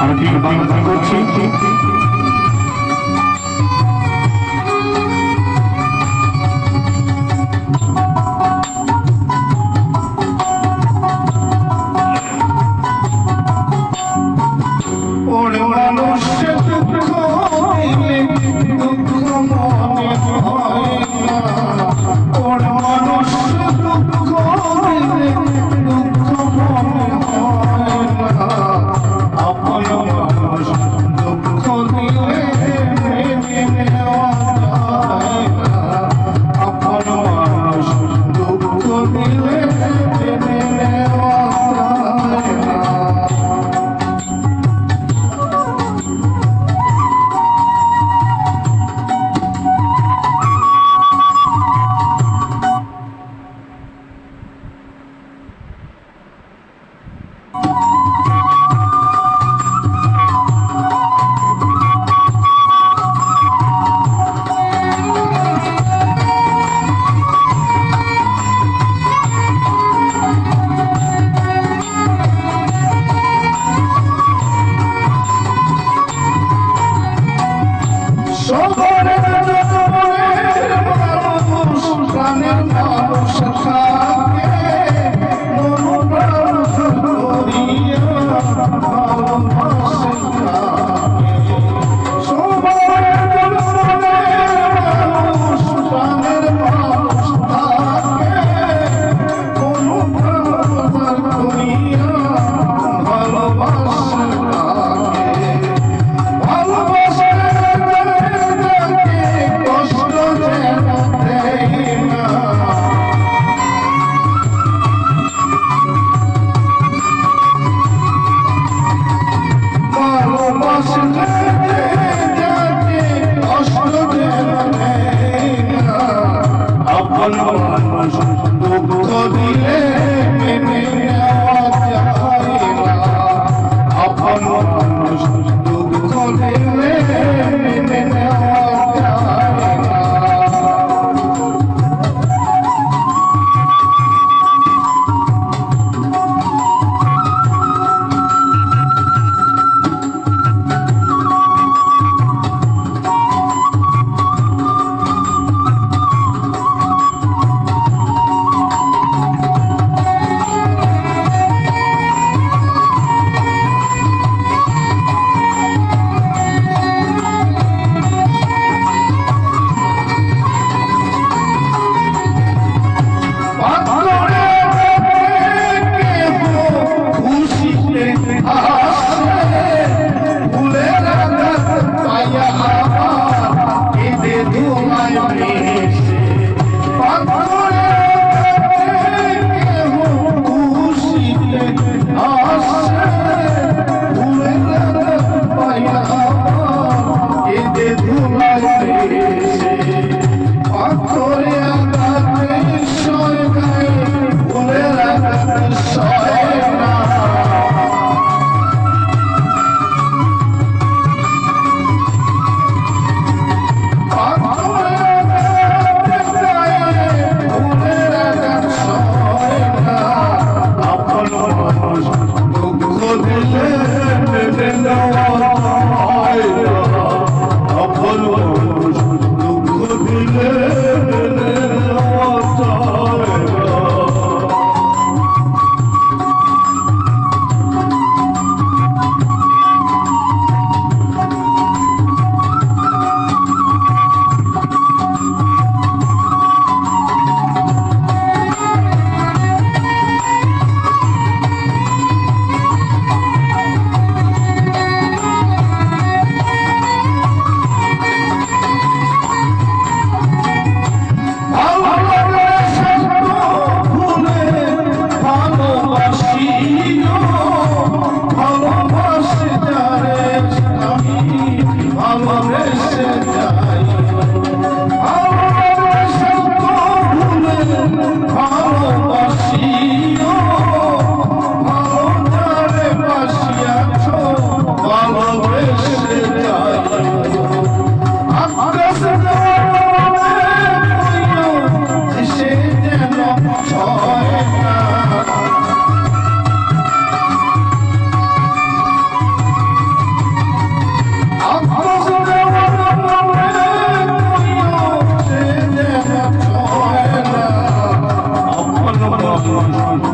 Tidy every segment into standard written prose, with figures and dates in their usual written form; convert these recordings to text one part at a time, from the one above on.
আরতি বাংলা করছি। ওরে মানুষ দুঃখ দিলে দুঃখ মনে হয় না, ওরে মানুষ দুঃখ দিলে দুঃখ মনে হয় না, আপন মানুষ দুঃখ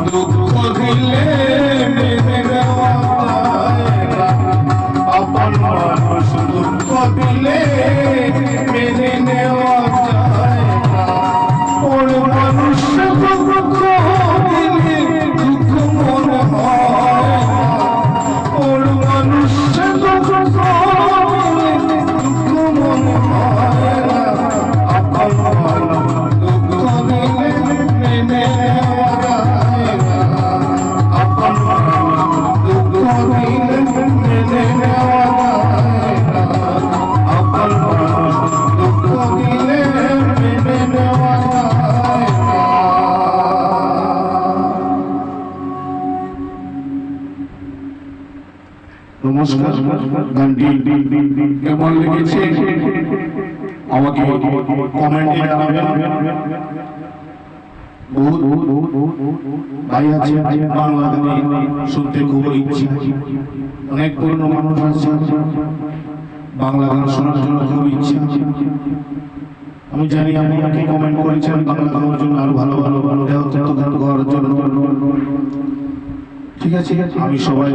দুঃখ দিলে মেনে নেওয়া যায় না আপন মানুষ দুঃখ দিলে মেনে নেওয়া যায় না ওর মানুষ দুঃখ দিলে দুঃখ মনে হয় না ওর মানুষ দুঃখ দিলে দুঃখ মনে হয় না আপন মানুষ দুঃখ দিলে মেনে নেওয়া যায় না আপন মানুষ দুঃখ দিলে মেনে নেওয়া যায় না আপন মানুষ দুঃখ দিলে মেনে নেওয়া যায় না। নমস্কার, গানটি কেমন লেগেছে আমাকে কমেন্টে জানাবেন। বহুত ভাই আছে বাংলা গান শুনতে খুব ইচ্ছে, অনেক পুরনো মানুষ আছে বাংলা গান শোনার জন্য খুব ইচ্ছে। আমি জানি আপনাকে কমেন্ট করেছেন বাংলা গানের জন্য আরো ভালো ভালো গান গাওয়ার জন্য। ঠিক আছে, আমি সবাই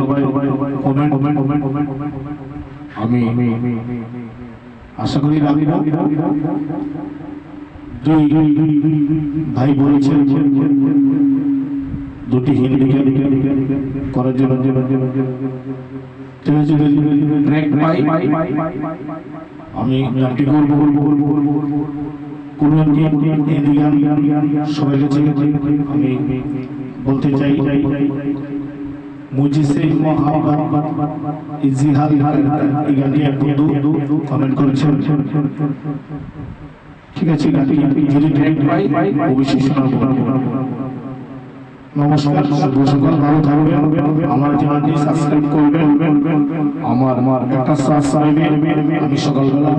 কমেন্ট আমি আশা করি রাখব। দুই ভাই বলেছেন দুটি হিন্দি করার জন্য আমি গানটি করবো কোন হিন্দি গান সবাই কাছে আমি বলতে চাই मुझसे मोहब्बत इजहार এই গানটি একটু কমেন্ট করেছেন। ঠিক আছে, গানটি যদি ট্রেন্ড পাই অবশ্যই শোনাবো। নমস্কার, শুভ সকাল, ভালো থাকবেন। আমার চ্যানেলটি সাবস্ক্রাইব করবেন। আমার একটা সাবস্ক্রাইবে আমি সকালবেলা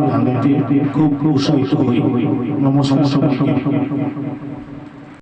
গান গাইতে খুব উৎসাহিত হই। নমস্কার সবাইকে।